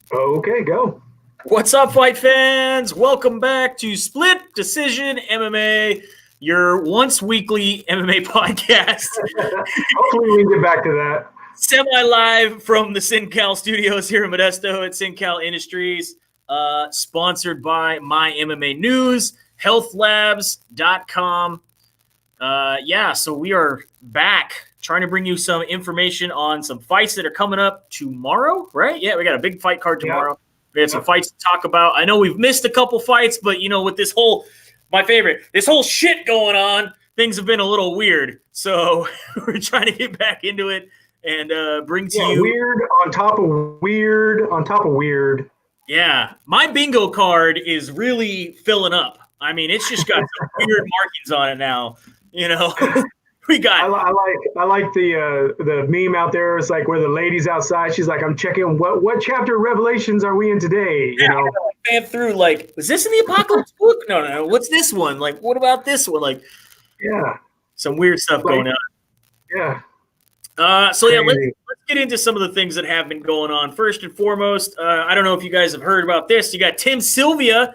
Okay, go. What's up, fight fans? Welcome back to Split Decision MMA, your once weekly MMA podcast. Hopefully we can get back to that. Semi-live from the SinCal studios here in Modesto at SinCal Industries, sponsored by My MMA News, healthlabs.com. So we are back trying to bring you some information on some fights that are coming up tomorrow, right? Yeah, we got a big fight card tomorrow. Yeah. We have some fights to talk about. I know we've missed a couple fights, but, with this whole shit going on, things have been a little weird. So we're trying to get back into it and bring to you. Weird on top of weird on top of weird. Yeah. My bingo card is really filling up. I mean, it's just got some weird markings on it now. We got. I like the meme out there. It's like where the lady's outside. She's like, I'm checking what chapter of Revelations are we in today? Fan through was this in the Apocalypse book? No. What's this one? Like, what about this one? Like, yeah, some weird stuff going on. Yeah. Let's get into some of the things that have been going on. First and foremost, I don't know if you guys have heard about this. You got Tim Sylvia.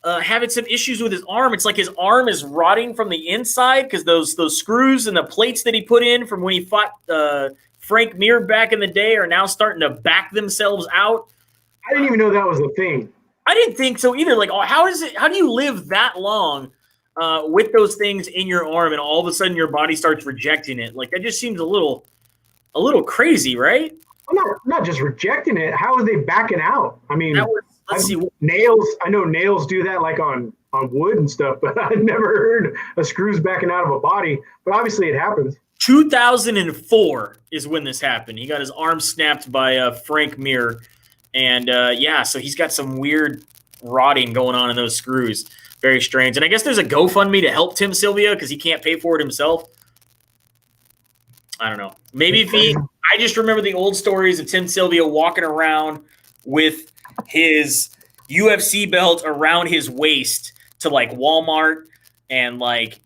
Having some issues with his arm. It's like his arm is rotting from the inside because those screws and the plates that he put in from when he fought Frank Mir back in the day are now starting to back themselves out. I didn't even know that was a thing. I didn't think so either. Like, how do you live that long with those things in your arm and all of a sudden your body starts rejecting it? Like, that just seems a little crazy, right? Well, not just rejecting it. How are they backing out? I mean, let's see. Nails. I know nails do that, like on wood and stuff, but I've never heard of screws backing out of a body. But obviously, it happens. 2004 is when this happened. He got his arm snapped by Frank Mir, and so he's got some weird rotting going on in those screws. Very strange. And I guess there's a GoFundMe to help Tim Sylvia because he can't pay for it himself. I don't know. Maybe I just remember the old stories of Tim Sylvia walking around with his UFC belt around his waist to like Walmart and like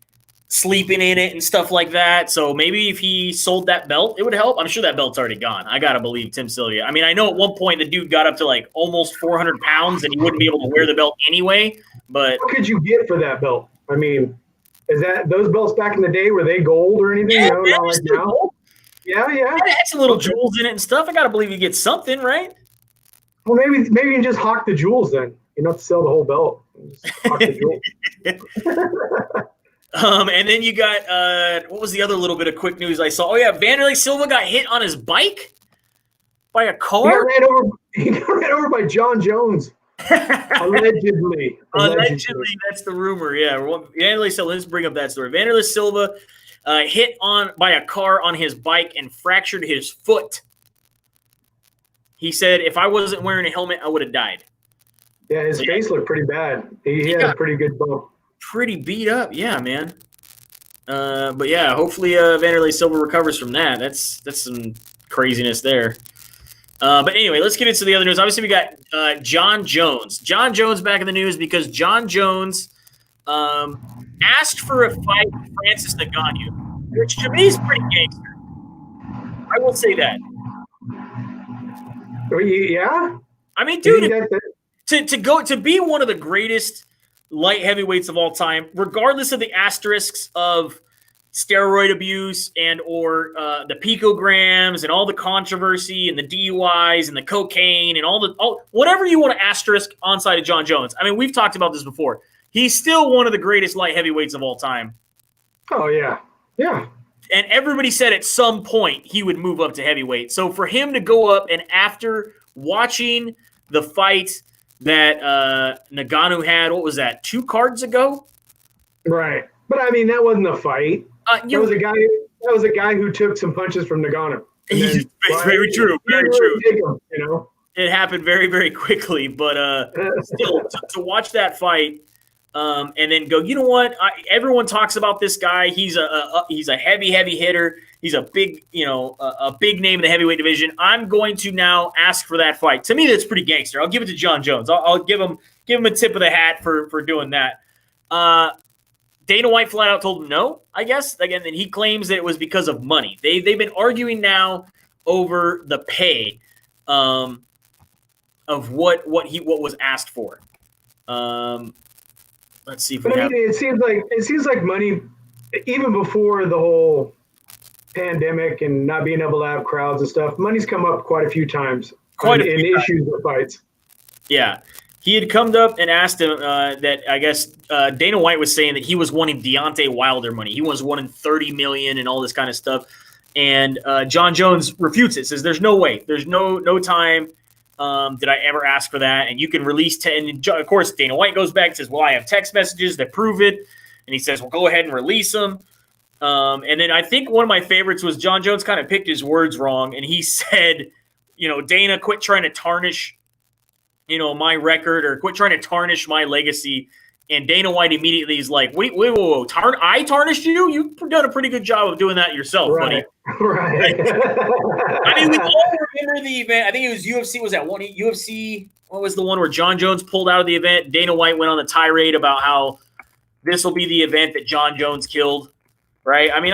sleeping in it and stuff like that. So maybe if he sold that belt, it would help. I'm sure that belt's already gone. I got to believe Tim Sylvia. I mean, I know at one point the dude got up to like almost 400 pounds and he wouldn't be able to wear the belt anyway. But what could you get for that belt? I mean, is that those belts back in the day, were they gold or anything? Yeah, not like now. Gold. Yeah. It had some little jewels in it and stuff. I got to believe you get something, right? Well, maybe you can just hawk the jewels then. You don't have to sell the whole belt. Just hawk the jewels. And then you got what was the other little bit of quick news I saw? Oh yeah, Wanderlei Silva got hit on his bike by a car. He got ran over by Jon Jones. Allegedly, that's the rumor. Yeah, Wanderlei Silva. Let's bring up that story. Wanderlei Silva hit by a car on his bike and fractured his foot. He said, if I wasn't wearing a helmet, I would have died. Yeah, his face looked pretty bad. He had a pretty good bump. Pretty beat up. Yeah, man. But yeah, hopefully Wanderlei Silva recovers from that. That's some craziness there. But anyway, let's get into the other news. Obviously, we got Jon Jones. Jon Jones back in the news because Jon Jones asked for a fight with Francis Ngannou, which to me is pretty gangster. I will say that. Yeah, I mean, dude, to be one of the greatest light heavyweights of all time, regardless of the asterisks of steroid abuse and or the picograms and all the controversy and the DUIs and the cocaine and all whatever you want to asterisk on side of Jon Jones. I mean, we've talked about this before. He's still one of the greatest light heavyweights of all time. Oh yeah, yeah. And everybody said at some point he would move up to heavyweight. So for him to go up and after watching the fight that Ngannou had, what was that, 2 cards ago? Right. But I mean, that wasn't a fight. That was a guy who took some punches from Ngannou. It's very true. Very true. Him, It happened very, very quickly. But still, to watch that fight and then go, you know what? Everyone talks about this guy. He's a heavy hitter. He's a big, a big name in the heavyweight division. I'm going to now ask for that fight. To me, that's pretty gangster. I'll give it to Jon Jones. I'll give him a tip of the hat for doing that. Dana White flat out told him no, I guess. Again, and he claims that it was because of money. They've been arguing now over the pay. of what was asked for. Let's see if we But I have. mean, it seems like money, even before the whole pandemic and not being able to have crowds and stuff, money's come up quite a few times in issues or fights. Yeah. He had come up and asked him that I guess Dana White was saying that he was wanting Deontay Wilder money. He was wanting $30 million and all this kind of stuff. And Jon Jones refutes it, says there's no way. There's no time did I ever ask for that. And you can release 10. And of course, Dana White goes back and says, well, I have text messages that prove it. And he says, well, go ahead and release them. And then I think one of my favorites was Jon Jones kind of picked his words wrong. And he said, Dana, quit trying to tarnish my record or quit trying to tarnish my legacy. And Dana White immediately is like, wait, whoa. I tarnished you? You've done a pretty good job of doing that yourself, buddy. Right. I mean, we all remember the event. I think it was UFC. Was that one UFC? What was the one where Jon Jones pulled out of the event? Dana White went on the tirade about how this will be the event that Jon Jones killed, right? I mean,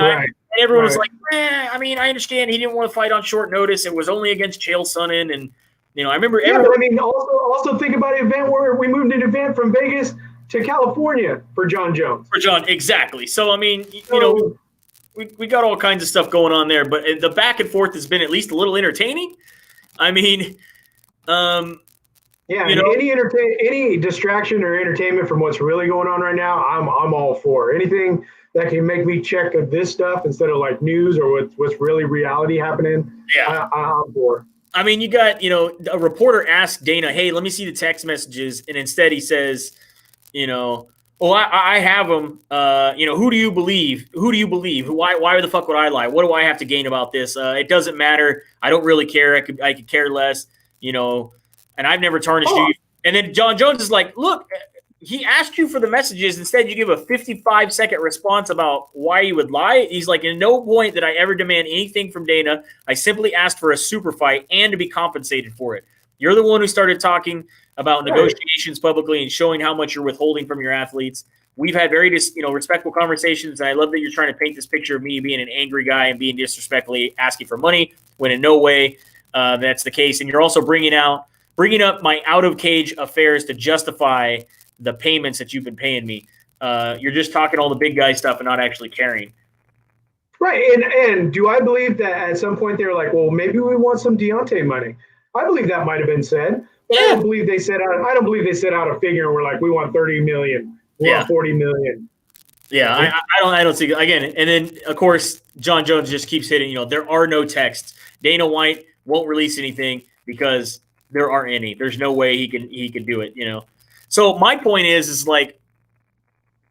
everyone was like, I mean, I understand he didn't want to fight on short notice. It was only against Chael Sonnen. And, I remember everyone. I mean, also think about an event where we moved an event from Vegas to California for Jon Jones. Exactly. So, I mean, we got all kinds of stuff going on there, but the back and forth has been at least a little entertaining. I mean, any distraction or entertainment from what's really going on right now, I'm all for. Anything that can make me check this stuff instead of like news or what's really reality happening. Yeah, I'm for. I mean, you got, a reporter asked Dana, hey, let me see the text messages. And instead he says, I have them. Who do you believe? Who do you believe? Why the fuck would I lie? What do I have to gain about this? It doesn't matter. I don't really care. I could care less, and I've never tarnished you. And then Jon Jones is like, look, he asked you for the messages. Instead, you give a 55-second response about why you would lie. He's like, in no point did I ever demand anything from Dana. I simply asked for a super fight and to be compensated for it. You're the one who started talking about negotiations publicly and showing how much you're withholding from your athletes. We've had very respectful conversations, and I love that you're trying to paint this picture of me being an angry guy and being disrespectfully asking for money when in no way that's the case. And you're also bringing up my out-of-cage affairs to justify the payments that you've been paying me. You're just talking all the big guy stuff and not actually caring. Right, and do I believe that at some point they were like, well, maybe we want some Deontay money? I believe that might have been said. But I don't believe they set out a figure and we're like, we want 30 million, we want 40 million. Yeah, I don't see again. And then of course Jon Jones just keeps hitting. There are no texts. Dana White won't release anything because there aren't any. There's no way he can do it. So my point is like,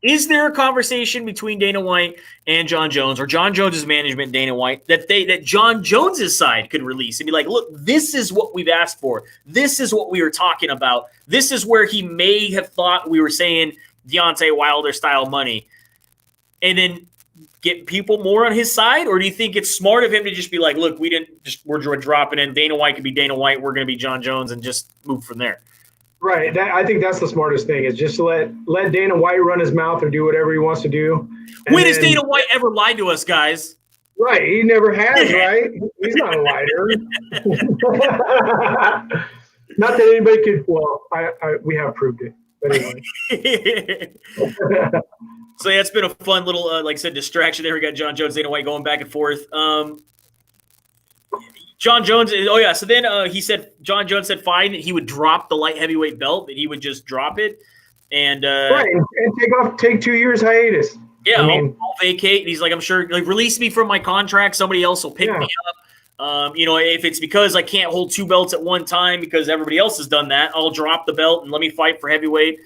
is there a conversation between Dana White and Jon Jones, or Jon Jones's management and Dana White, that Jon Jones's side could release and be like, look, this is what we've asked for. This is what we were talking about. This is where he may have thought we were saying Deontay Wilder style money, and then get people more on his side? Or do you think it's smart of him to just be like, look, we're dropping in. Dana White could be Dana White. We're going to be Jon Jones and just move from there. Right. I think that's the smartest thing, is just to let Dana White run his mouth or do whatever he wants to do. When has Dana White ever lied to us, guys? Right. He never has, right? He's not a liar. Not that anybody could. Well, we have proved it. But anyway. So yeah, it's been a fun little, like I said, distraction there. We got Jon Jones, Dana White going back and forth. Jon Jones. So then Jon Jones said fine, that he would drop the light heavyweight belt, that he would just drop it, and take 2 years hiatus. Yeah, I'll vacate. And he's like, I'm sure, like, release me from my contract. Somebody else will pick me up. If it's because I can't hold two belts at one time because everybody else has done that, I'll drop the belt and let me fight for heavyweight.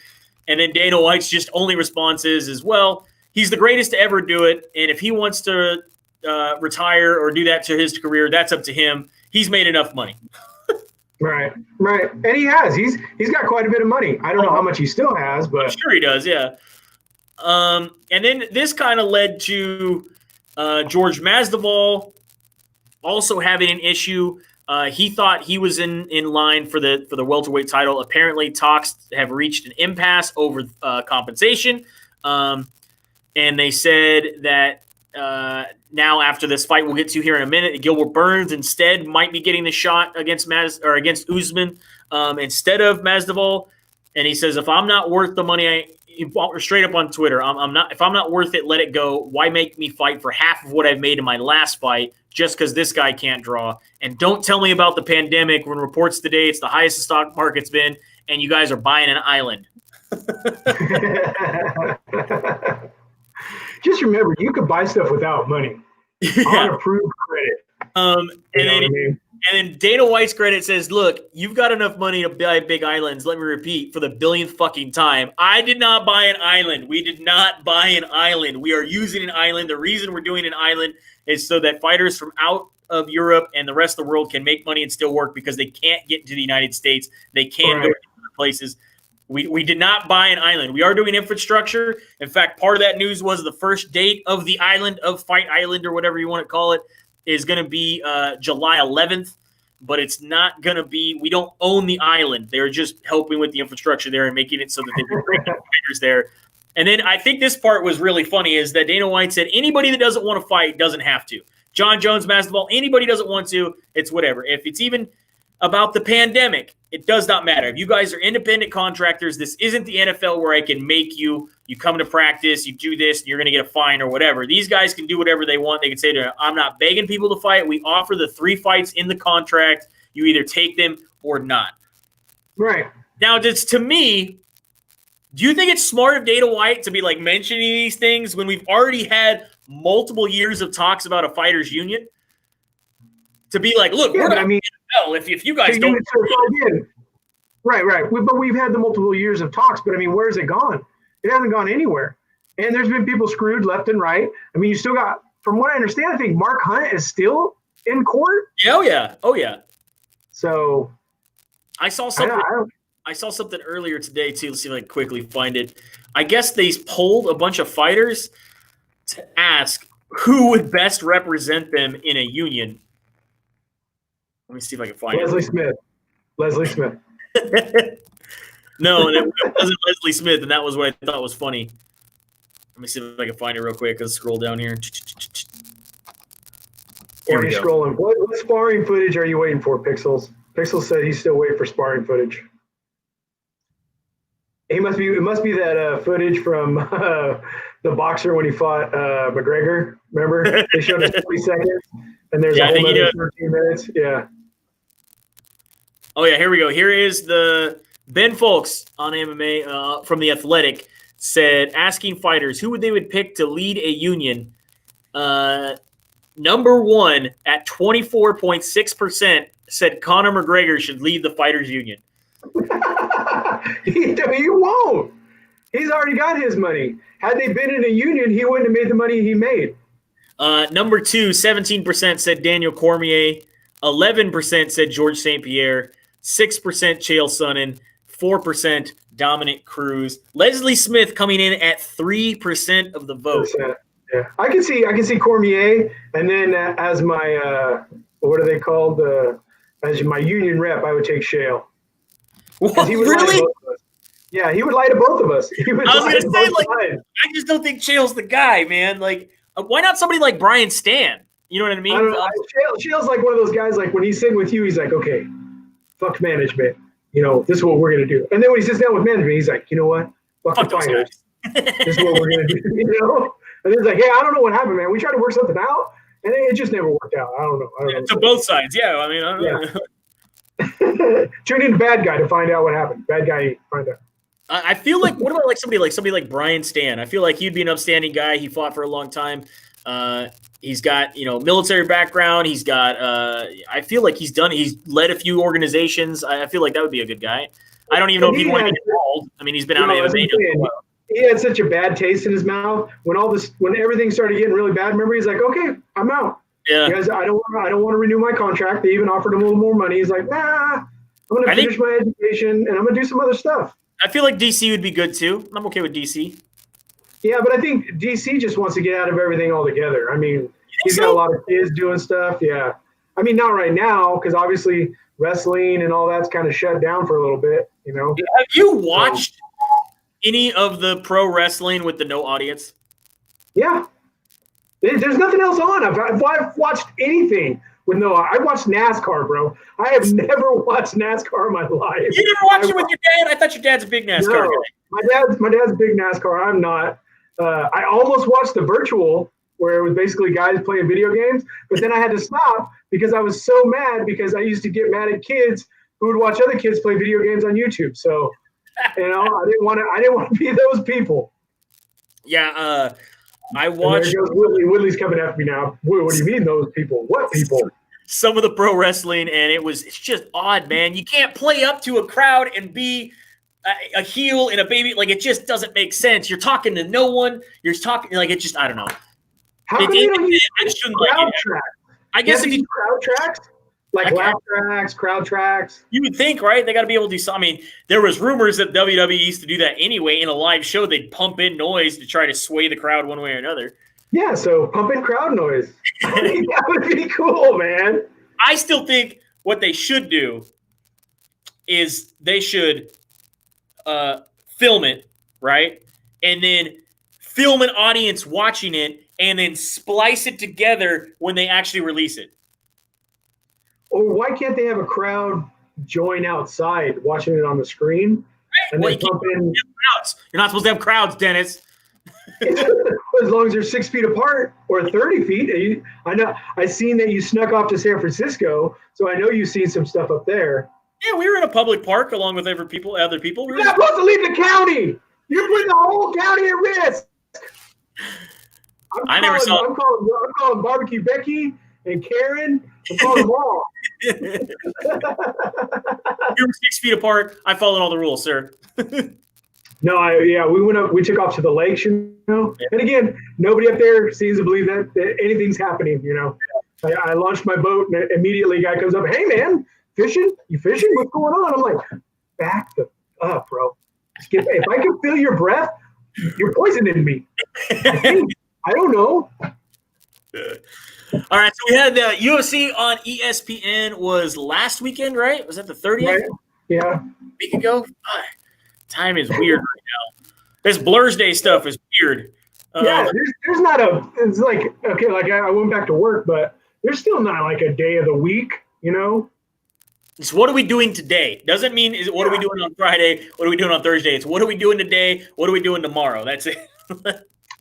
And then Dana White's just only response is, well, he's the greatest to ever do it, and if he wants to retire or do that to his career, that's up to him. He's made enough money. Right. And he has. He's got quite a bit of money. I don't know how much he still has, but I'm sure he does, yeah. And then this kind of led to George Masvidal also having an issue. He thought he was in line for the welterweight title. Apparently, talks have reached an impasse over compensation. And they said that now after this fight we'll get to here in a minute, Gilbert Burns instead might be getting the shot against against Usman instead of Masvidal. And he says, if I'm not worth the money, straight up on Twitter, I'm not. If I'm not worth it, let it go. Why make me fight for half of what I've made in my last fight just because this guy can't draw? And don't tell me about the pandemic when reports today it's the highest the stock market's been, and you guys are buying an island. Just remember, you could buy stuff without money. On approved credit. And then Dana White's credit says, look, you've got enough money to buy big islands. Let me repeat for the billionth fucking time. I did not buy an island. We did not buy an island. We are using an island. The reason we're doing an island is so that fighters from out of Europe and the rest of the world can make money and still work because they can't get into the United States. They can't go to other places. We did not buy an island. We are doing infrastructure. In fact, part of that news was the first date of the island, of Fight Island or whatever you want to call it, is going to be July 11th, but it's not going to be – we don't own the island. They're just helping with the infrastructure there and making it so that they can bring fighters there. And then I think this part was really funny is that Dana White said anybody that doesn't want to fight doesn't have to. Jon Jones, Masvidal, anybody doesn't want to, it's whatever. If it's even about the pandemic, it does not matter. If you guys are independent contractors, this isn't the NFL where I can make you come to practice, you do this, and you're going to get a fine or whatever. These guys can do whatever they want. They can say to them, I'm not begging people to fight. We offer the 3 fights in the contract. You either take them or not. Right. Now, to me, do you think it's smart of Dana White to be like mentioning these things when we've already had multiple years of talks about a fighters union? To be like, look, we're not if you guys don't. Right. But we've had the multiple years of talks. But, I mean, where's it gone? It hasn't gone anywhere. And there's been people screwed left and right. I mean, you still got, from what I understand, I think Mark Hunt is still in court. Oh, yeah. So I saw something. I saw something earlier today, too. Let's see if I can quickly find it. I guess they polled a bunch of fighters to ask who would best represent them in a union. Let me see if I can find Leslie it. Smith. No, it wasn't Leslie Smith, and that was what I thought was funny. Let me see if I can find it real quick. Let's scroll down here. Here we go. Scrolling. What sparring footage are you waiting for, Pixels? Pixels said he's still waiting for sparring footage. It must be that footage from the boxer when he fought McGregor. Remember? They showed us 40 seconds, and there's a whole other 13 minutes. Yeah. Oh, yeah, here we go. Here is the Ben Folks on MMA from The Athletic said, asking fighters who they would pick to lead a union. Number one at 24.6% said Conor McGregor should lead the fighters union. He won't. He's already got his money. Had they been in a union, he wouldn't have made the money he made. Number two, 17% said Daniel Cormier. 11% said George St. Pierre. 6% Chael Sonnen. 4% Dominic Cruz. Leslie Smith coming in at 3% of the vote. Yeah, I can see Cormier, and then as my what are they called? As my union rep, I would take Chael. What, really? Yeah, he would lie to both of us. I was going to say, I just don't think Chael's the guy, man. Like, why not somebody like Brian Stan? You know what I mean? I don't know. Chael's like one of those guys, like when he's sitting with you, he's like, okay, fuck management. You know, this is what we're going to do. And then when he sits down with management, he's like, you know what? Fuck the fighters. This is what we're going to do. You know? And he's like, hey, I don't know what happened, man. We tried to work something out, and it just never worked out. I don't know. To both sides, yeah. I mean, I don't know. Tune in to Bad Guy to find out what happened. Bad Guy, find out. I feel like, what about somebody like Brian Stan? I feel like he'd be an upstanding guy. He fought for a long time. He's got, military background. He's got, I feel like he's led a few organizations. I feel like that would be a good guy. I don't even know if he wanted to get involved. I mean, he's been out of MMA for a while. He had such a bad taste in his mouth when everything started getting really bad. Remember, he's like, okay, I'm out. Yeah. Because I don't want to renew my contract. They even offered him a little more money. He's like, nah, I'm going to finish my education and I'm going to do some other stuff. I feel like DC would be good too. I'm okay with DC. Yeah, but I think DC just wants to get out of everything altogether. I mean, he's got a lot of kids doing stuff. Yeah. I mean, not right now, because obviously wrestling and all that's kind of shut down for a little bit, Have you watched any of the pro wrestling with the no audience? Yeah. There's nothing else on. I've watched anything with Noah. I watched NASCAR, bro. I have never watched NASCAR in my life. You never watched it with your dad? I thought your dad's a big NASCAR guy. My dad's a big NASCAR. I'm not. I almost watched the virtual where it was basically guys playing video games, but then I had to stop because I was so mad because I used to get mad at kids who would watch other kids play video games on YouTube. So, I didn't want to be those people. Yeah, I watched. Woodley's coming after me now. What do you mean those people? What people? Some of the pro wrestling, and it's just odd, man. You can't play up to a crowd and be a heel and a baby. Like, it just doesn't make sense. You're talking to no one. You're talking like, it just, I don't know. How come you don't use crowd tracks? I guess if you crowd tracks, like laugh tracks, crowd tracks. You would think, right? They got to be able to do something. I mean, there was rumors that WWE used to do that anyway. In a live show, they'd pump in noise to try to sway the crowd one way or another. Yeah, so pump in crowd noise. I think that would be cool, man. I still think what they should do is they should film it, right? And then film an audience watching it and then splice it together when they actually release it. Or why can't they have a crowd join outside watching it on the screen? Right. And then pump in crowds. You're not supposed to have crowds, Dennis. As long as they're 6 feet apart or 30 feet. I know I've seen that you snuck off to San Francisco, so I know you've seen some stuff up there. Yeah, we were in a public park along with other people. You're not supposed to leave the county. You're putting the whole county at risk. I'm calling Barbecue Becky and Karen. I'm calling them all. You were 6 feet apart. I followed all the rules, sir. No, we went up. We took off to the lakes, you know. Yeah. And again, nobody up there seems to believe that anything's happening, you know. I launched my boat, and immediately a guy comes up, "Hey, man, fishing? You fishing? What's going on?" I'm like, "Back up, bro. If I can feel your breath, you're poisoning me." I don't know. All right, so we had the UFC on ESPN was last weekend, right? Was that the 30th? Right. Yeah. A week ago? Time is weird right now. This Blur's Day stuff is weird. Yeah, there's not it's like, okay, like I went back to work, but there's still not like a day of the week, you know? It's what are we doing today? Doesn't mean what are we doing on Friday? What are we doing on Thursday? It's what are we doing today? What are we doing tomorrow? That's it.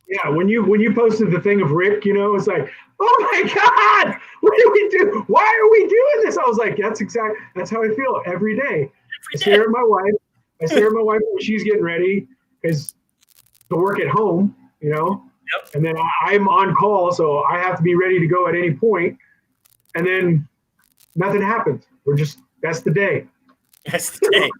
Yeah, when you posted the thing of Rick, you know, it's like, oh my God, what do we do? Why are we doing this? I was like, that's how I feel every day. I stare at my wife when she's getting ready because to work at home, you know. Yep. And then I'm on call, so I have to be ready to go at any point. And then nothing happens. That's the day. That's the day.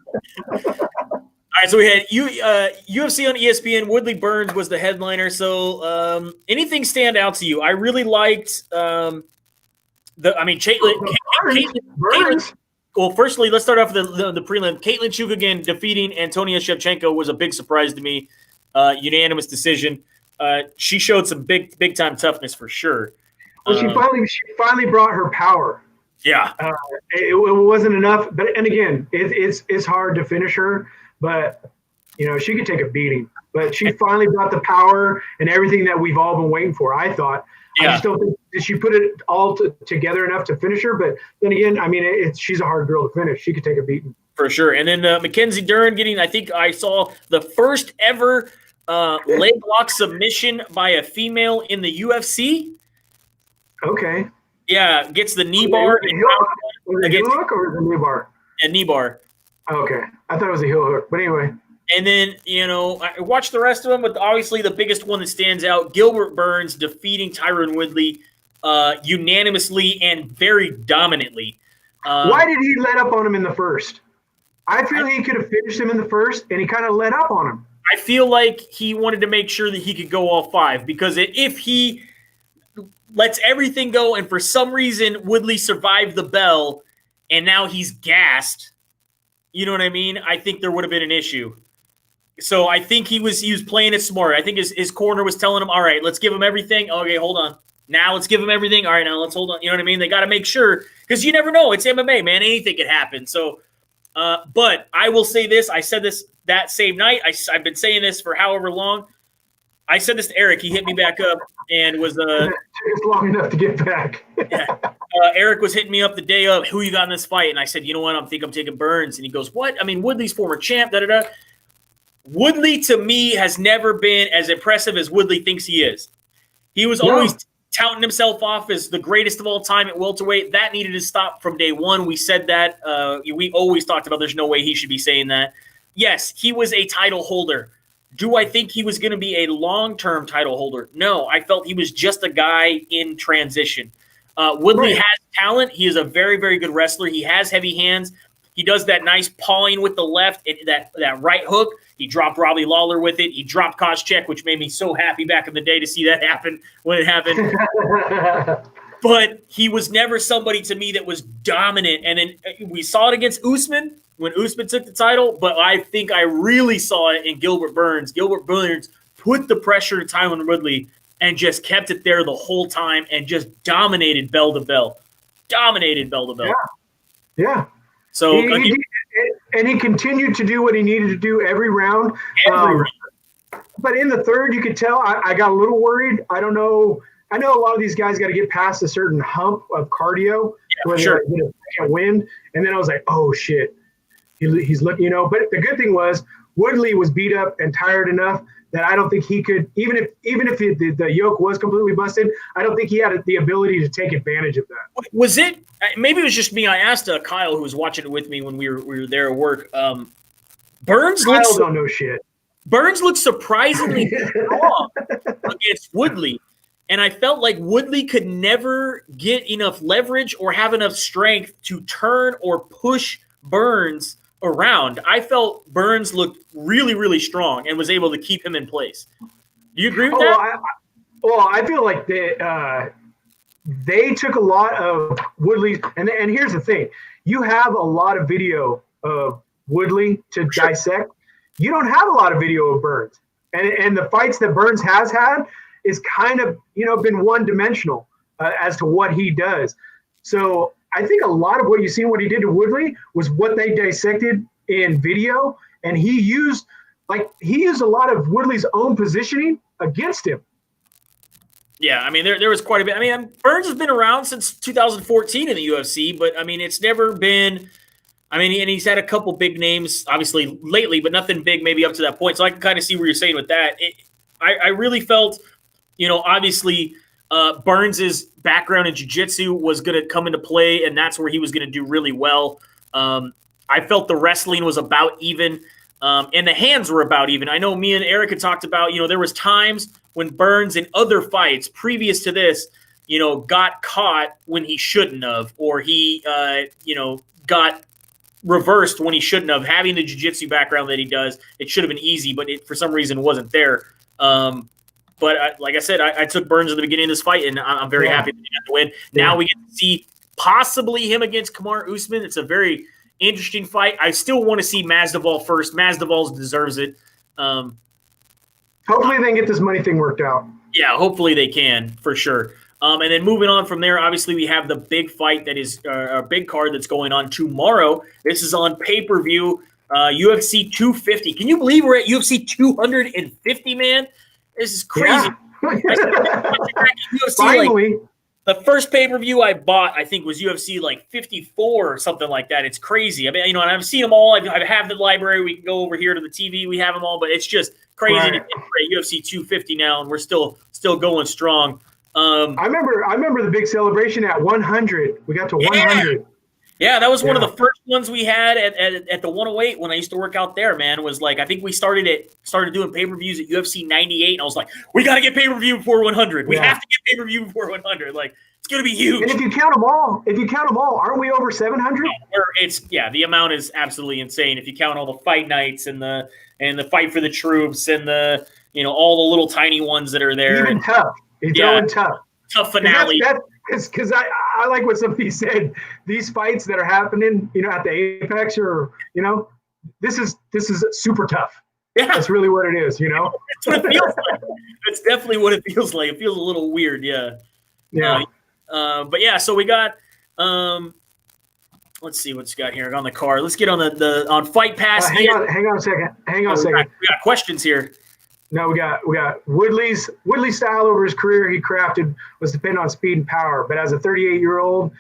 All right, so we had UFC on ESPN. Woodley Burns was the headliner. So anything stand out to you? I really liked Caitlin. Well, firstly, let's start off with the prelim. Caitlin Chukagian defeating Antonia Shevchenko was a big surprise to me. Unanimous decision. She showed some big time toughness for sure. Well, she finally brought her power. Yeah, it wasn't enough, and again, it's hard to finish her, but you know she could take a beating. But she finally brought the power and everything that we've all been waiting for. I thought. Yeah. I just don't think did she put it all together enough to finish her. But then again, I mean, she's a hard girl to finish. She could take a beating for sure. And then Mackenzie Dern getting, I think I saw the first ever leg lock submission by a female in the UFC. Okay. Yeah, gets the knee bar. Was it a heel hook or was it a knee bar? A knee bar. Okay. I thought it was a heel hook. But anyway. And then, you know, I watched the rest of them, but obviously the biggest one that stands out, Gilbert Burns defeating Tyron Woodley unanimously and very dominantly. Why did he let up on him in the first? I feel he could have finished him in the first, and he kind of let up on him. I feel like he wanted to make sure that he could go all five, because if he lets everything go and for some reason Woodley survived the bell and now he's gassed, you know what I mean? I think there would have been an issue. So I think he was playing it smart. I think his corner was telling him, all right, let's give him everything. Okay, hold on. Now let's give him everything. All right, now let's hold on. You know what I mean? They got to make sure, because you never know. It's MMA, man. Anything could happen. So, but I will say this. I said this that same night. I've been saying this for however long. I said this to Eric. He hit me back up and was It took us long enough to get back. yeah. Eric was hitting me up the day of, who you got in this fight? And I said, you know what? I'm taking Burns. And he goes, what? I mean, Woodley's former champ, da-da-da. Woodley, to me, has never been as impressive as Woodley thinks he is. He was always touting himself off as the greatest of all time at welterweight. That needed to stop from day one. We said that. We always talked about there's no way he should be saying that. Yes, he was a title holder. Do I think he was going to be a long-term title holder? No, I felt he was just a guy in transition. Woodley has talent. He is a very, very good wrestler. He has heavy hands. He does that nice pawing with the left, that right hook. He dropped Robbie Lawler with it. He dropped Koscheck, which made me so happy back in the day to see that happen when it happened. But he was never somebody to me that was dominant. And then we saw it against Usman when Usman took the title, but I think I really saw it in Gilbert Burns. Gilbert Burns put the pressure to Tyron Woodley and just kept it there the whole time and just dominated bell to bell. Yeah. So he continued to do what he needed to do every round. But in the third, you could tell I got a little worried. I don't know. I know a lot of these guys got to get past a certain hump of cardio when they get a second wind. And then I was like, oh, shit. He's looking, But the good thing was Woodley was beat up and tired enough that I don't think he could, even if the yoke was completely busted, I don't think he had the ability to take advantage of that. Was it? Maybe it was just me. I asked Kyle, who was watching it with me when we were there at work. Burns don't know shit. Burns looked surprisingly strong against Woodley, and I felt like Woodley could never get enough leverage or have enough strength to turn or push Burns around. I felt Burns looked really, really strong and was able to keep him in place. Do you agree with that? I feel like they took a lot of Woodley, and here's the thing: you have a lot of video of Woodley to dissect. You don't have a lot of video of Burns, and the fights that Burns has had is kind of been one-dimensional as to what he does. So I think a lot of what you seen what he did to Woodley was what they dissected in video, and he used a lot of Woodley's own positioning against him. Yeah, I mean, there was quite a bit. I mean, Burns has been around since 2014 in the UFC, but, I mean, it's never been – I mean, and he's had a couple big names, obviously, lately, but nothing big maybe up to that point. So I can kind of see what you're saying with that. I really felt, obviously Burns' background in jiu-jitsu was going to come into play, and that's where he was going to do really well. I felt the wrestling was about even, and the hands were about even. I know me and Eric had talked about, there was times – when Burns in other fights previous to this, got caught when he shouldn't have, or he, got reversed when he shouldn't have. Having the jiu-jitsu background that he does, it should have been easy, but it for some reason wasn't there. But like I said, I took Burns at the beginning of this fight, and I'm very happy that he got the win. Yeah. Now we get to see possibly him against Kamaru Usman. It's a very interesting fight. I still want to see Masvidal first. Masvidal deserves it. Hopefully they can get this money thing worked out. Yeah, hopefully they can, for sure. And then moving on from there, obviously we have the big fight that is a big card that's going on tomorrow. This is on pay-per-view, UFC 250. Can you believe we're at UFC 250, man? This is crazy. Yeah. UFC, finally. The first pay-per-view I bought, I think, was UFC 54 or something like that. It's crazy. I mean, and I've seen them all. I have the library. We can go over here to the TV. We have them all, but it's just crazy to get UFC 250 now, and we're still going strong. I remember the big celebration at 100. We got to 100. Yeah, that was one of the first ones we had at the 108 when I used to work out there, man. It was I think we started doing pay-per-views at UFC 98, and I was like, we got to get pay-per-view before 100. We have to get payper-view before 100. It's going to be huge. And if you count them all, aren't we over 700? The amount is absolutely insane. If you count all the fight nights and the fight for the troops and the all the little tiny ones that are there. Even tough. It's going tough. Tough finale. Because I like what somebody said. These fights that are happening, at the Apex, or this is super tough. Yeah, that's really what it is. That's what it feels like. That's definitely what it feels like. It feels a little weird. Yeah. Yeah. But yeah, so we got. Let's see what's got here on the card. Let's get on on Fight Pass. Hang on a second. We got questions here. Now we got Woodley's style over his career. He crafted was dependent on speed and power, but as a 38-year-old,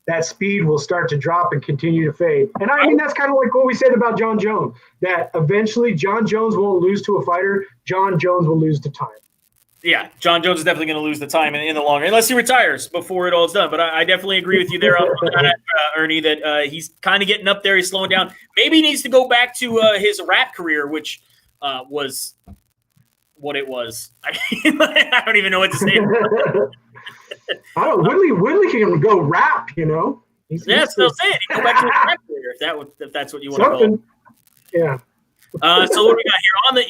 that speed will start to drop and continue to fade. And I mean, that's kind of like what we said about Jon Jones, that eventually Jon Jones won't lose to a fighter. Jon Jones will lose to time. Yeah, Jon Jones is definitely going to lose the time in the long run, unless he retires before it all is done. But I definitely agree with you there, Ernie, that he's kind of getting up there. He's slowing down. Maybe he needs to go back to his rap career, which was what it was. I mean, I don't even know what to say. I don't. Woodley can go rap, you know. That's what I'm saying. Go back to his rap career if that's what you want to call it. Yeah. So what we got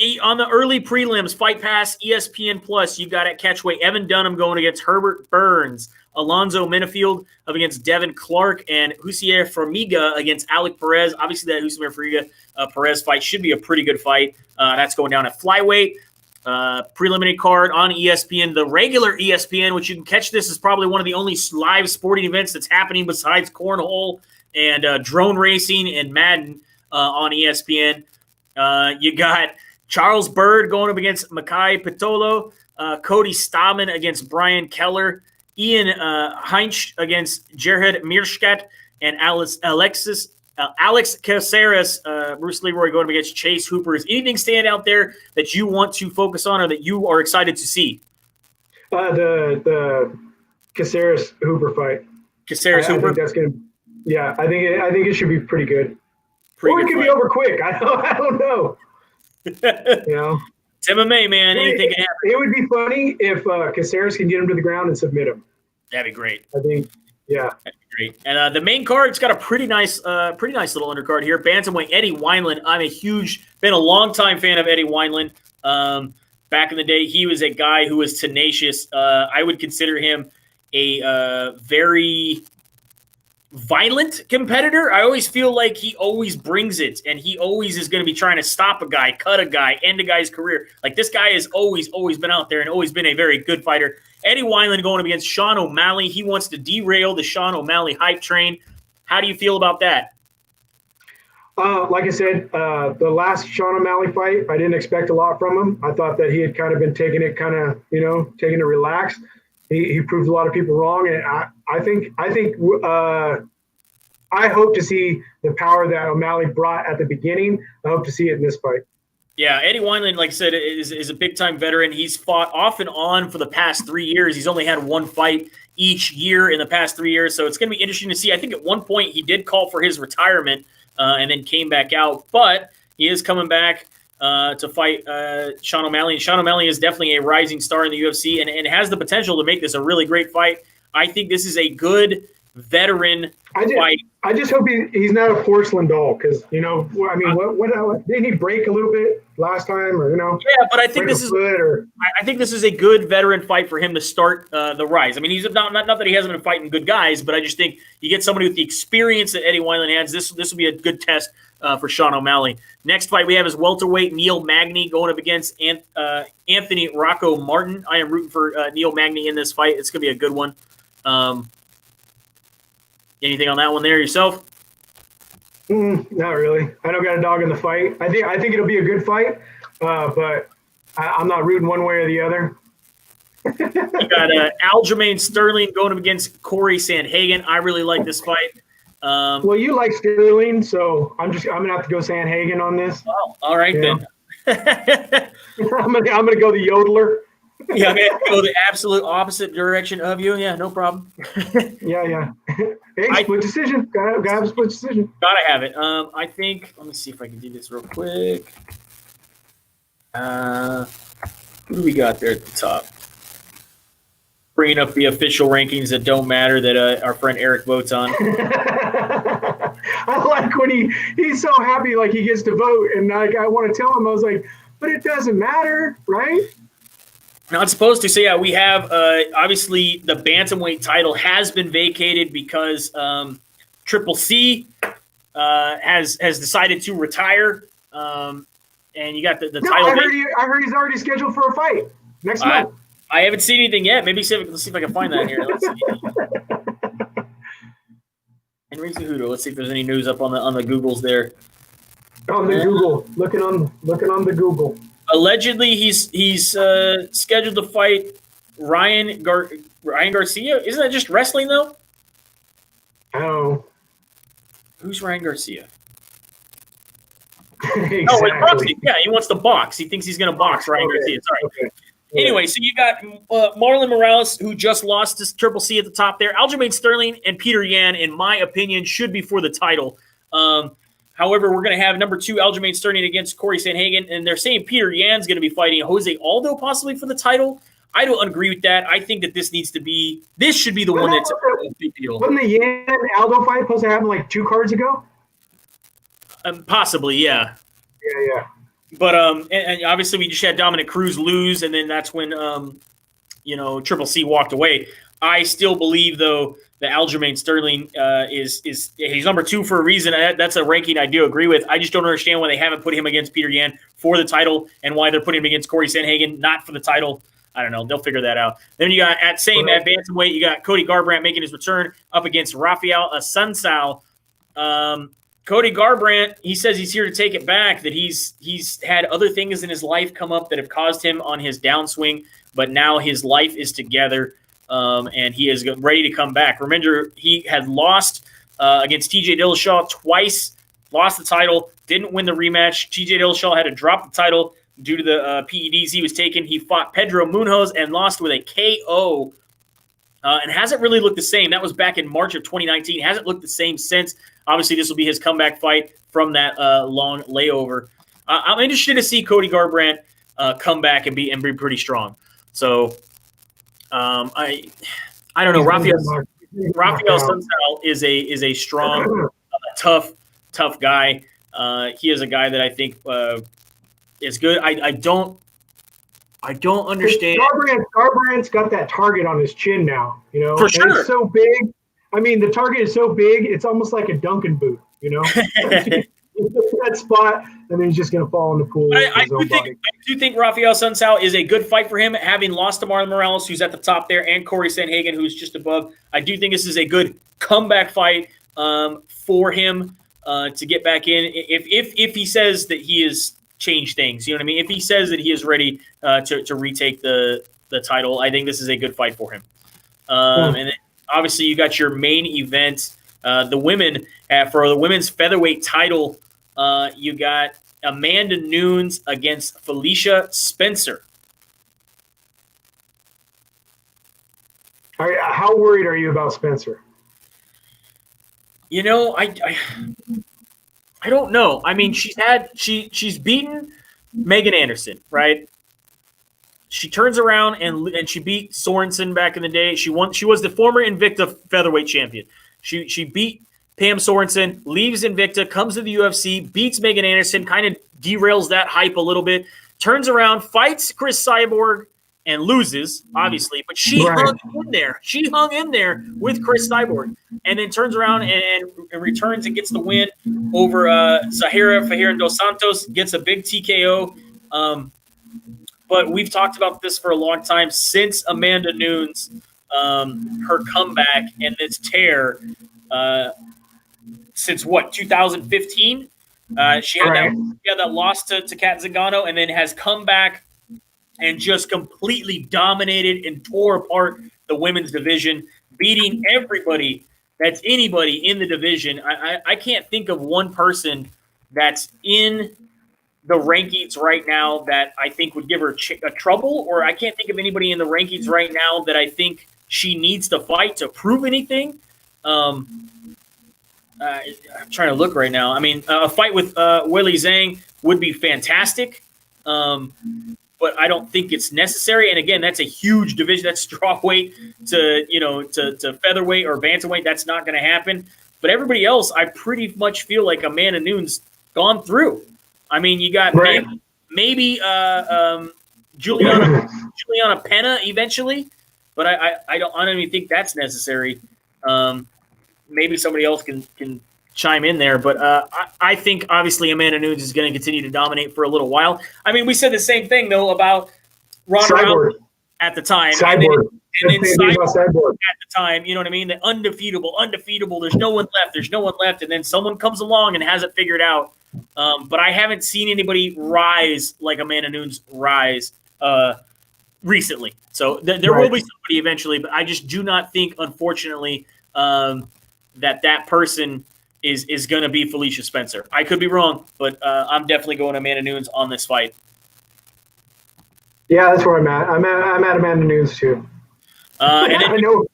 here on the early prelims, Fight Pass, ESPN Plus. You got at catchweight Evan Dunham going against Herbert Burns, Alonzo Minifield up against Devin Clark, and Jussier Formiga against Alec Perez. Obviously, that Jussier Formiga Perez fight should be a pretty good fight. That's going down at flyweight. Preliminary card on ESPN, the regular ESPN, which you can catch. This is probably one of the only live sporting events that's happening besides cornhole and drone racing and Madden on ESPN. You got Charles Byrd going up against Makai Pitolo, Cody Stamann against Brian Keller, Ian Heinch against Gerhard Meerschaert, and Alex Caceres, Bruce Leroy going up against Chase Hooper. Is anything stand out there that you want to focus on or that you are excited to see? The Caceres Hooper fight. Caceres Hooper. I think that's gonna. Yeah, I think it should be pretty good. Or it could be over quick. I don't know. You know, it's MMA, man. Anything can happen. It would be funny if Caceres can get him to the ground and submit him. That'd be great. I think. Yeah. That'd be great. And the main card's got a pretty nice little undercard here. Bantamweight Eddie Wineland. I'm been a long-time fan of Eddie Wineland. Back in the day, he was a guy who was tenacious. I would consider him a very violent competitor. I always feel like he always brings it, and he always is going to be trying to stop a guy, cut a guy, end a guy's career. Like, this guy has always been out there and always been a very good fighter. Eddie Wineland going up against Sean O'Malley. He wants to derail the Sean O'Malley hype train. How do you feel about that? Like I said, the last Sean O'Malley fight, I didn't expect a lot from him. I thought that he had kind of been taking it relaxed. He proved a lot of people wrong, and I hope to see the power that O'Malley brought at the beginning. I hope to see it in this fight. Yeah, Eddie Wineland, like I said, is a big-time veteran. He's fought off and on for the past 3 years. He's only had one fight each year in the past 3 years, so it's going to be interesting to see. I think at one point he did call for his retirement and then came back out, but he is coming back to fight Sean O'Malley. And Sean O'Malley is definitely a rising star in the UFC and has the potential to make this a really great fight. I think this is a good veteran fight. I just hope he's not a porcelain doll because, what didn't he break a little bit last time or, Yeah, but I think I think this is a good veteran fight for him to start the rise. I mean, he's not that he hasn't been fighting good guys, but I just think you get somebody with the experience that Eddie Wineland has. This will be a good test for Sean O'Malley. Next fight we have is welterweight Neil Magny going up against Anthony Rocco Martin. I am rooting for Neil Magny in this fight. It's going to be a good one. Anything on that one there yourself? Not really. I don't got a dog in the fight. I think it'll be a good fight, but I'm not rooting one way or the other. You got Aljamain Sterling going up against Corey Sandhagen. I really like this fight. Well, you like Sterling, so I'm gonna have to go Sandhagen on this. Oh, all right then. I'm gonna go the yodeler. Yeah, I'm gonna go the absolute opposite direction of you. Yeah, no problem. Yeah. Hey, split decision. Gotta have a split decision. Gotta have it. I think. Let me see if I can do this real quick. Who do we got there at the top? Bringing up the official rankings that don't matter that our friend Eric votes on. I like when he's so happy, like he gets to vote, and I want to tell him, I was like, but it doesn't matter, right? Not supposed to. So, yeah, we have obviously the bantamweight title has been vacated because Triple C has decided to retire. And you got the title. I heard he's already scheduled for a fight next month. I haven't seen anything yet. Maybe let's see if I can find that here. Let's see. Henry Cejudo. Let's see if there's any news up on the Googles there. On the Google, looking on the Google. Allegedly, he's scheduled to fight Ryan Garcia. Isn't that just wrestling though? Oh. Who's Ryan Garcia? Exactly. Oh, it's boxing. Yeah, he wants to box. He thinks he's going to box Ryan Garcia. Sorry. Okay. Anyway, so you got Marlon Morales, who just lost to Triple C at the top there. Aljamain Sterling and Peter Yan, in my opinion, should be for the title. However, we're going to have number 2 Aljamain Sterling against Corey Sanhagen, and they're saying Peter Yan's going to be fighting Jose Aldo possibly for the title. I don't agree with that. I think that this should be the one that's a big deal. Wasn't the Yan Aldo fight supposed to happen like 2 cards ago? Possibly, yeah. Yeah. But and obviously we just had Dominic Cruz lose, and then that's when Triple C walked away. I still believe though that Aljamain Sterling is he's number 2 for a reason. That's a ranking I do agree with. I just don't understand why they haven't put him against Peter Yan for the title, and why they're putting him against Corey Sanhagen not for the title. I don't know. They'll figure that out. Then you got at bantamweight, you got Cody Garbrandt making his return up against Rafael Assunção. Cody Garbrandt, he says he's here to take it back, that he's had other things in his life come up that have caused him on his downswing, but now his life is together, and he is ready to come back. Remember, he had lost against TJ Dillashaw twice, lost the title, didn't win the rematch. TJ Dillashaw had to drop the title due to the PEDs he was taking. He fought Pedro Munoz and lost with a KO, and hasn't really looked the same. That was back in March of 2019. Hasn't looked the same since. Obviously, this will be his comeback fight from that long layover. I'm interested to see Cody Garbrandt come back and be pretty strong. So I don't know. Rafael Assunção is a strong, tough guy. He is a guy that I think is good. I don't understand. Garbrandt's got that target on his chin now, For sure. And it's so big. I mean, the target is so big, it's almost like a Duncan boot, that spot, and then he's just going to fall in the pool. I do think Rafael Assunção is a good fight for him, having lost to Marlon Morales, who's at the top there, and Corey Sanhagen, who's just above. I do think this is a good comeback fight for him to get back in. If he says that he has changed things, you know what I mean? If he says that he is ready to retake the title, I think this is a good fight for him. And then, obviously, you got your main event, the women. For the women's featherweight title, you got Amanda Nunes against Felicia Spencer. How worried are you about Spencer? I don't know. I mean, she's beaten Megan Anderson, right? She turns around and she beat Sorensen back in the day. She was the former Invicta featherweight champion. She beat Pam Sorensen, leaves Invicta, comes to the UFC, beats Megan Anderson, kind of derails that hype a little bit, turns around, fights Chris Cyborg, and loses, obviously. But she hung in there. She hung in there with Chris Cyborg, and then turns around and returns and gets the win over Zahira Fajer dos Santos, gets a big TKO. But we've talked about this for a long time since Amanda Nunes, her comeback and this tear since 2015? She had that loss to Kat Zingano, and then has come back and just completely dominated and tore apart the women's division, beating everybody that's anybody in the division. I can't think of one person that's in the rankings right now that I think would give her a trouble, or I can't think of anybody in the rankings right now that I think she needs to fight to prove anything. I'm trying to look right now. I mean, a fight with Weili Zhang would be fantastic, but I don't think it's necessary. And again, that's a huge division. That's strawweight to featherweight or bantamweight. That's not going to happen. But everybody else, I pretty much feel like Amanda Nunes gone through. I mean, you got maybe Juliana Pena eventually, but I don't even think that's necessary. Maybe somebody else can chime in there, but I think obviously Amanda Nunes is going to continue to dominate for a little while. I mean, we said the same thing though about Ronda Rousey at the time, and then Cyborg at the time. You know what I mean? The undefeatable. There's no one left. And then someone comes along and has it figured out. but I haven't seen anybody rise like Amanda Nunes rise recently. So there will be somebody eventually, but I just do not think, unfortunately, that person is going to be Felicia Spencer. I could be wrong, but I'm definitely going Amanda Nunes on this fight. Yeah, that's where I'm at. I'm at Amanda Nunes too. And then, I know.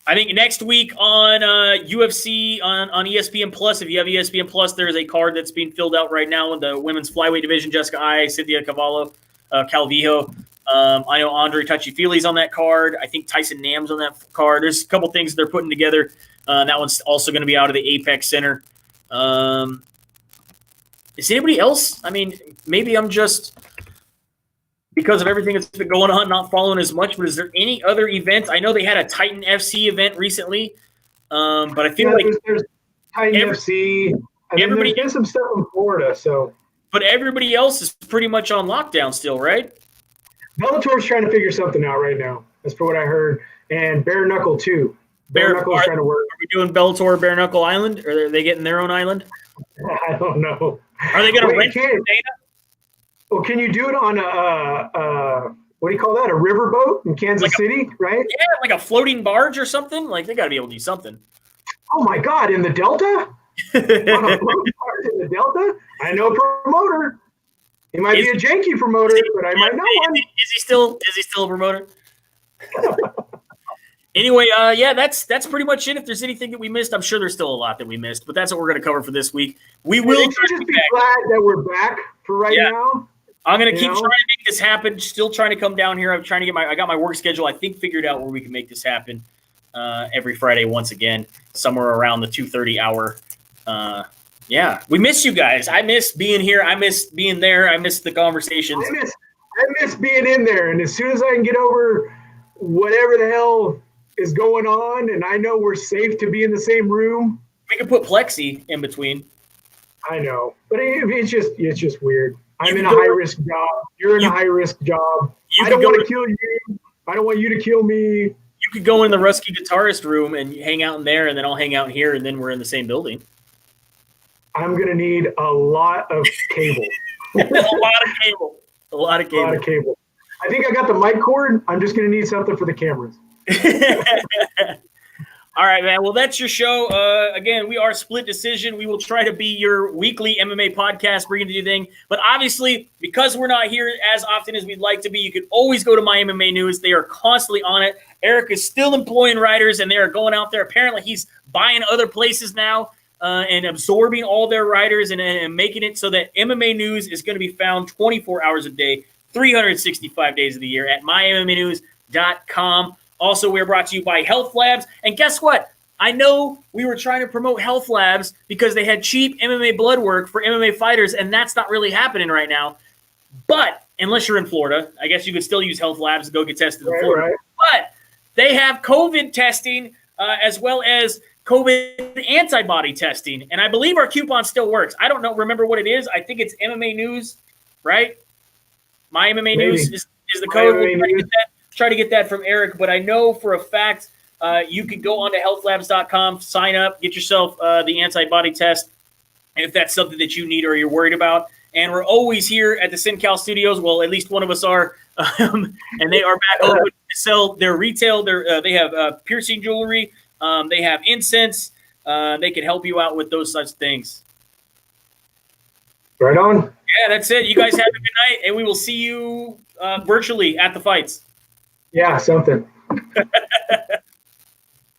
I think next week on UFC on ESPN Plus, if you have ESPN Plus, there is a card that's being filled out right now in the women's flyweight division. Jessica Ai, Cynthia Calvillo. I know Andre Touchy-Feely's on that card. I think Tyson Nam's on that card. There's a couple things they're putting together. That one's also going to be out of the Apex Center. Is anybody else? I mean, maybe I'm just, because of everything that's been going on, not following as much, but is there any other event? I know they had a Titan FC event recently, but I feel like there's Titan FC. And then there's been some stuff in Florida. So, but everybody else is pretty much on lockdown still, right? Bellator's trying to figure something out right now. That's for what I heard. And Bare Knuckle too. Bare Knuckle's trying to work. Are we doing Bellator Bare Knuckle Island, or are they getting their own island? I don't know. Are they going to rent Dana? Well, can you do it on a what do you call that? A riverboat in Kansas City, right? Yeah, like a floating barge or something. Like they got to be able to do something. Oh my God! In the Delta? On a floating barge in the Delta? I know a promoter. He might be a janky promoter, but I might know one. Is he still a promoter? Anyway, yeah, that's pretty much it. If there's anything that we missed, I'm sure there's still a lot that we missed, but that's what we're going to cover for this week. We will just be glad that we're back for right now. I'm going to keep trying to make this happen. Still trying to come down here. I'm trying to I got my work schedule, I think, figured out where we can make this happen every Friday once again, somewhere around the 2:30 hour. Yeah, we miss you guys. I miss being here. I miss being there. I miss the conversations. I miss being in there. And as soon as I can get over whatever the hell is going on, and I know we're safe to be in the same room, we could put plexi in between. I know, but it's just weird. I'm in a high risk job. You're in a high risk job. I don't want to kill you. I don't want you to kill me. You could go in the Rusky guitarist room and hang out in there, and then I'll hang out here, and then we're in the same building. I'm gonna need a lot of cable. A lot of cable. I think I got the mic cord. I'm just gonna need something for the cameras. All right, man. Well, that's your show. Again, we are Split Decision. We will try to be your weekly MMA podcast, bringing you thing. But obviously, because we're not here as often as we'd like to be, you can always go to My MMA News. They are constantly on it. Eric is still employing writers, and they are going out there. Apparently, he's buying other places now and absorbing all their writers and making it so that MMA News is going to be found 24 hours a day, 365 days of the year at mymmanews.com. Also, we're brought to you by Health Labs. And guess what? I know we were trying to promote Health Labs because they had cheap MMA blood work for MMA fighters, and that's not really happening right now. But unless you're in Florida, I guess you could still use Health Labs to go get tested in Florida. Right. But they have COVID testing as well as COVID antibody testing. And I believe our coupon still works. I don't know. Remember what it is? I think it's MMA News, right? My MMA News is the code. We'll try to get that from Eric. But I know for a fact you can go on to healthlabs.com, sign up, get yourself the antibody test if that's something that you need or you're worried about. And we're always here at the SynCal Studios. Well, at least one of us are. And they are back open to sell their retail. They have piercing jewelry. They have incense. They can help you out with those such things. Right on. Yeah, that's it. You guys have a good night, and we will see you virtually at the fights. Yeah, something.